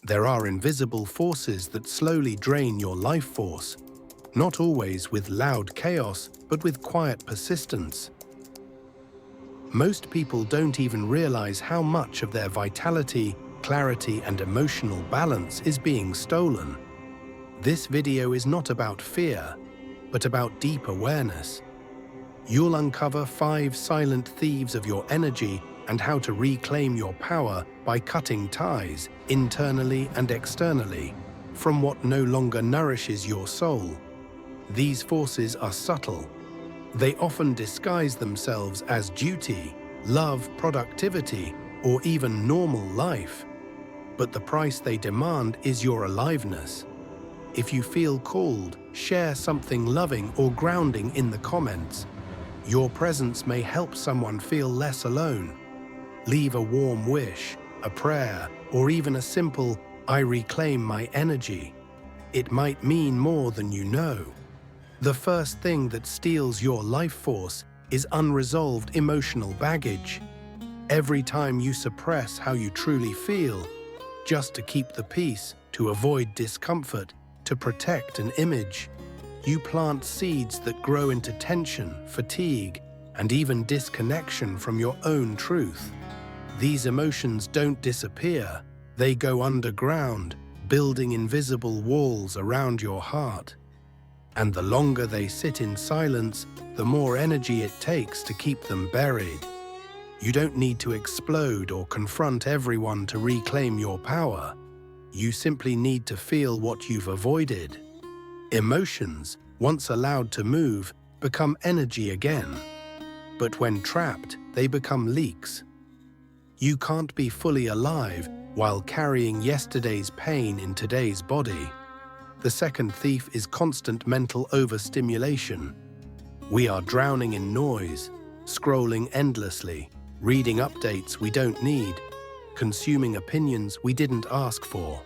There are invisible forces that slowly drain your life force, not always with loud chaos, but with quiet persistence. Most people don't even realize how much of their vitality, clarity, and emotional balance is being stolen. This video is not about fear, but about deep awareness. You'll uncover 5 silent thieves of your energy and how to reclaim your power by cutting ties, internally and externally, from what no longer nourishes your soul. These forces are subtle. They often disguise themselves as duty, love, productivity, or even normal life. But the price they demand is your aliveness. If you feel called, share something loving or grounding in the comments. Your presence may help someone feel less alone. Leave a warm wish, a prayer, or even a simple, "I reclaim my energy." It might mean more than you know. The first thing that steals your life force is unresolved emotional baggage. Every time you suppress how you truly feel, just to keep the peace, to avoid discomfort, to protect an image, you plant seeds that grow into tension, fatigue, and even disconnection from your own truth. These emotions don't disappear, they go underground, building invisible walls around your heart. And the longer they sit in silence, the more energy it takes to keep them buried. You don't need to explode or confront everyone to reclaim your power. You simply need to feel what you've avoided. Emotions, once allowed to move, become energy again. But when trapped, they become leaks. You can't be fully alive while carrying yesterday's pain in today's body. The second thief is constant mental overstimulation. We are drowning in noise, scrolling endlessly, reading updates we don't need, consuming opinions we didn't ask for.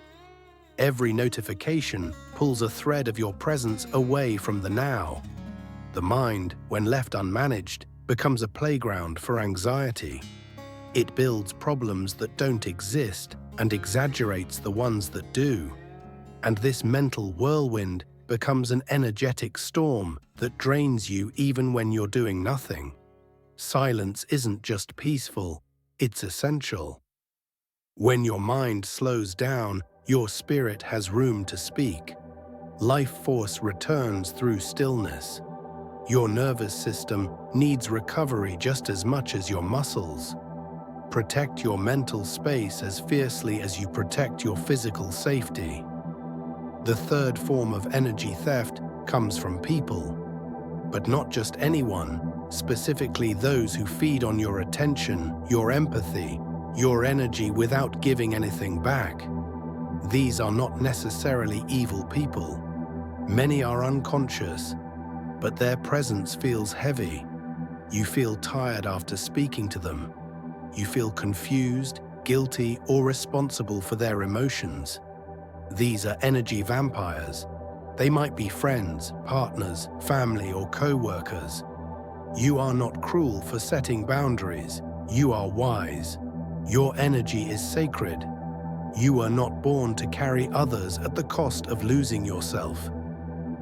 Every notification pulls a thread of your presence away from the now. The mind, when left unmanaged, becomes a playground for anxiety. It builds problems that don't exist and exaggerates the ones that do. And this mental whirlwind becomes an energetic storm that drains you even when you're doing nothing. Silence isn't just peaceful, it's essential. When your mind slows down, your spirit has room to speak. Life force returns through stillness. Your nervous system needs recovery just as much as your muscles. Protect your mental space as fiercely as you protect your physical safety. The third form of energy theft comes from people. But not just anyone, specifically those who feed on your attention, your empathy, your energy without giving anything back. These are not necessarily evil people. Many are unconscious, but their presence feels heavy. You feel tired after speaking to them. You feel confused, guilty, or responsible for their emotions. These are energy vampires. They might be friends, partners, family, or co-workers. You are not cruel for setting boundaries. You are wise. Your energy is sacred. You are not born to carry others at the cost of losing yourself.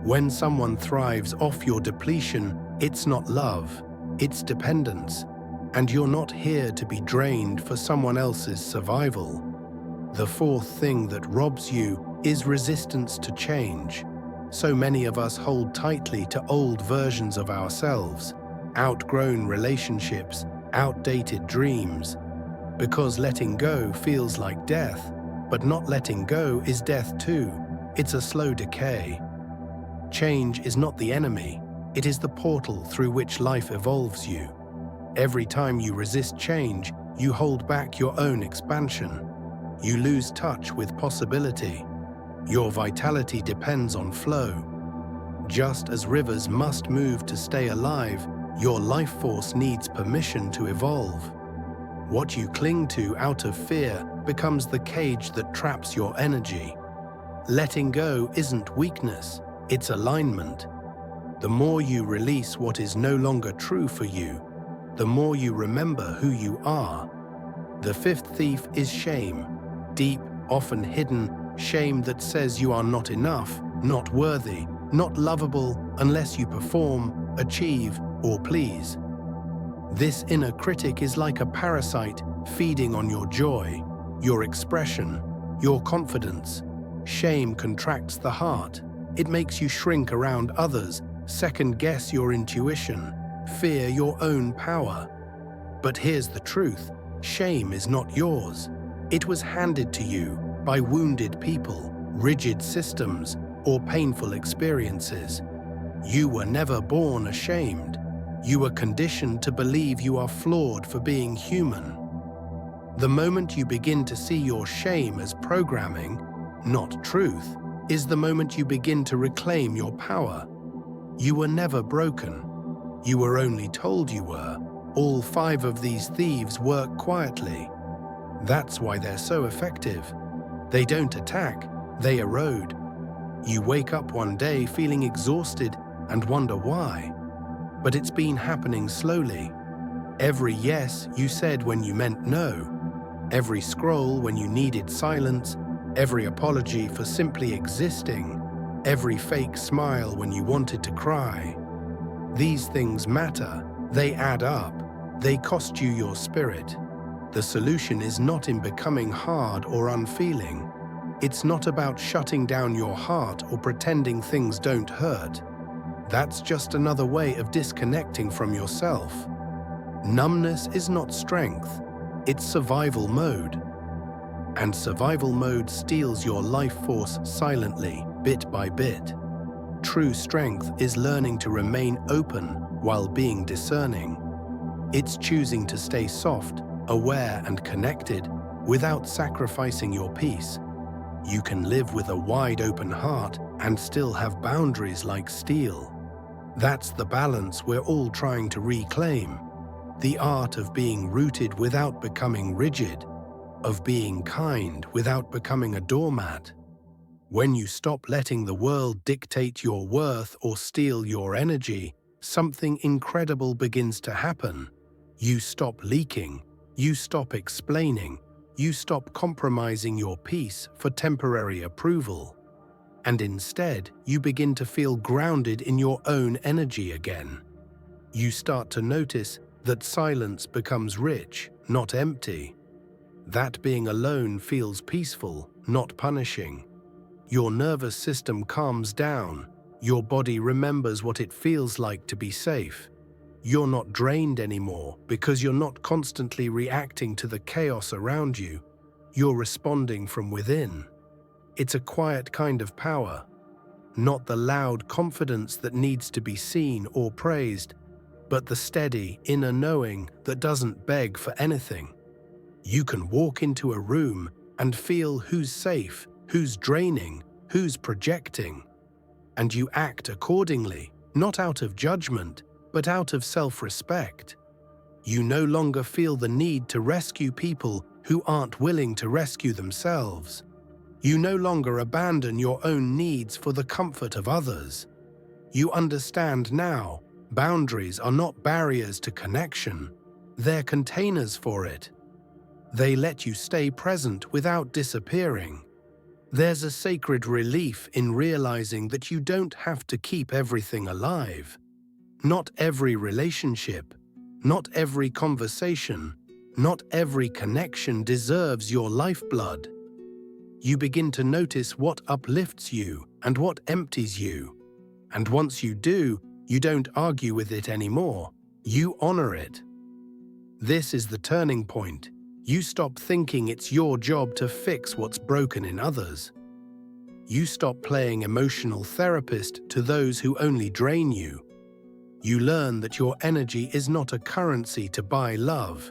When someone thrives off your depletion, it's not love, it's dependence. And you're not here to be drained for someone else's survival. The fourth thing that robs you is resistance to change. So many of us hold tightly to old versions of ourselves, outgrown relationships, outdated dreams. Because letting go feels like death, but not letting go is death too. It's a slow decay. Change is not the enemy, it is the portal through which life evolves you. Every time you resist change, you hold back your own expansion. You lose touch with possibility. Your vitality depends on flow. Just as rivers must move to stay alive, your life force needs permission to evolve. What you cling to out of fear becomes the cage that traps your energy. Letting go isn't weakness, it's alignment. The more you release what is no longer true for you, the more you remember who you are. The fifth thief is shame. Deep, often hidden shame that says you are not enough, not worthy, not lovable unless you perform, achieve, or please. This inner critic is like a parasite feeding on your joy, your expression, your confidence. Shame contracts the heart. It makes you shrink around others, second-guess your intuition, fear your own power. But here's the truth: shame is not yours. It was handed to you by wounded people, rigid systems, or painful experiences. You were never born ashamed. You were conditioned to believe you are flawed for being human. The moment you begin to see your shame as programming, not truth, is the moment you begin to reclaim your power. You were never broken. You were only told you were. All 5 of these thieves work quietly. That's why they're so effective. They don't attack, they erode. You wake up one day feeling exhausted and wonder why. But it's been happening slowly. Every yes you said when you meant no. Every scroll when you needed silence. Every apology for simply existing. Every fake smile when you wanted to cry. These things matter. They add up. They cost you your spirit. The solution is not in becoming hard or unfeeling. It's not about shutting down your heart or pretending things don't hurt. That's just another way of disconnecting from yourself. Numbness is not strength, it's survival mode. And survival mode steals your life force silently, bit by bit. True strength is learning to remain open while being discerning. It's choosing to stay soft, aware, and connected without sacrificing your peace. You can live with a wide open heart and still have boundaries like steel. That's the balance we're all trying to reclaim. The art of being rooted without becoming rigid, of being kind without becoming a doormat. When you stop letting the world dictate your worth or steal your energy, something incredible begins to happen. You stop leaking, you stop explaining, you stop compromising your peace for temporary approval. And instead, you begin to feel grounded in your own energy again. You start to notice that silence becomes rich, not empty. That being alone feels peaceful, not punishing. Your nervous system calms down. Your body remembers what it feels like to be safe. You're not drained anymore because you're not constantly reacting to the chaos around you. You're responding from within. It's a quiet kind of power, not the loud confidence that needs to be seen or praised, but the steady inner knowing that doesn't beg for anything. You can walk into a room and feel who's safe, who's draining, who's projecting. And you act accordingly, not out of judgment, but out of self-respect. You no longer feel the need to rescue people who aren't willing to rescue themselves. You no longer abandon your own needs for the comfort of others. You understand now, boundaries are not barriers to connection, they're containers for it. They let you stay present without disappearing. There's a sacred relief in realizing that you don't have to keep everything alive. Not every relationship, not every conversation, not every connection deserves your lifeblood. You begin to notice what uplifts you and what empties you. And once you do, you don't argue with it anymore. You honor it. This is the turning point. You stop thinking it's your job to fix what's broken in others. You stop playing emotional therapist to those who only drain you. You learn that your energy is not a currency to buy love.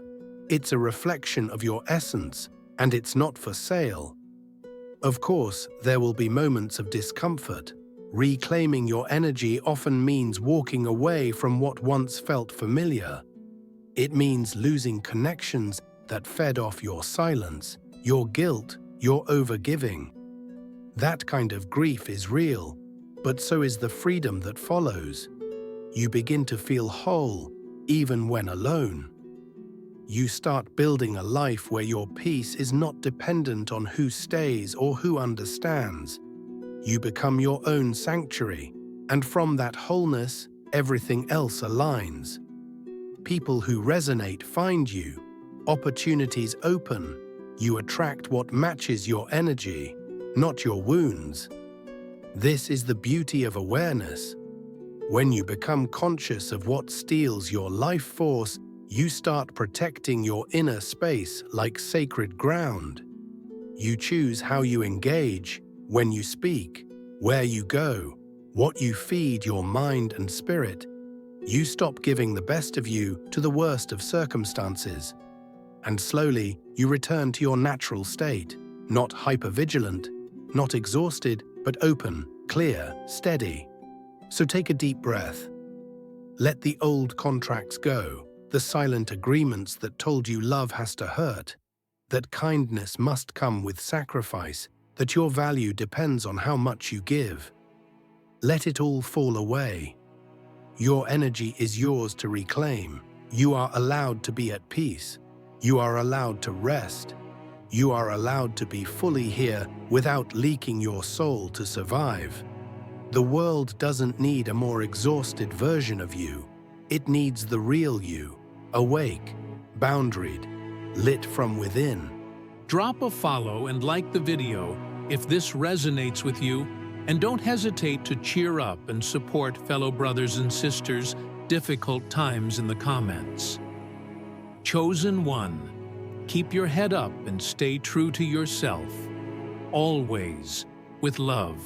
It's a reflection of your essence, and it's not for sale. Of course, there will be moments of discomfort. Reclaiming your energy often means walking away from what once felt familiar. It means losing connections that fed off your silence, your guilt, your overgiving. That kind of grief is real, but so is the freedom that follows. You begin to feel whole, even when alone. You start building a life where your peace is not dependent on who stays or who understands. You become your own sanctuary, and from that wholeness, everything else aligns. People who resonate find you. Opportunities open. You attract what matches your energy, not your wounds. This is the beauty of awareness. When you become conscious of what steals your life force, you start protecting your inner space like sacred ground. You choose how you engage, when you speak, where you go, what you feed your mind and spirit. You stop giving the best of you to the worst of circumstances. And slowly, you return to your natural state, not hypervigilant, not exhausted, but open, clear, steady. So take a deep breath. Let the old contracts go, the silent agreements that told you love has to hurt, that kindness must come with sacrifice, that your value depends on how much you give. Let it all fall away. Your energy is yours to reclaim. You are allowed to be at peace. You are allowed to rest. You are allowed to be fully here without leaking your soul to survive. The world doesn't need a more exhausted version of you. It needs the real you, awake, boundaried, lit from within. Drop a follow and like the video if this resonates with you, and don't hesitate to cheer up and support fellow brothers and sisters difficult times in the comments. Chosen one, keep your head up and stay true to yourself, always with love.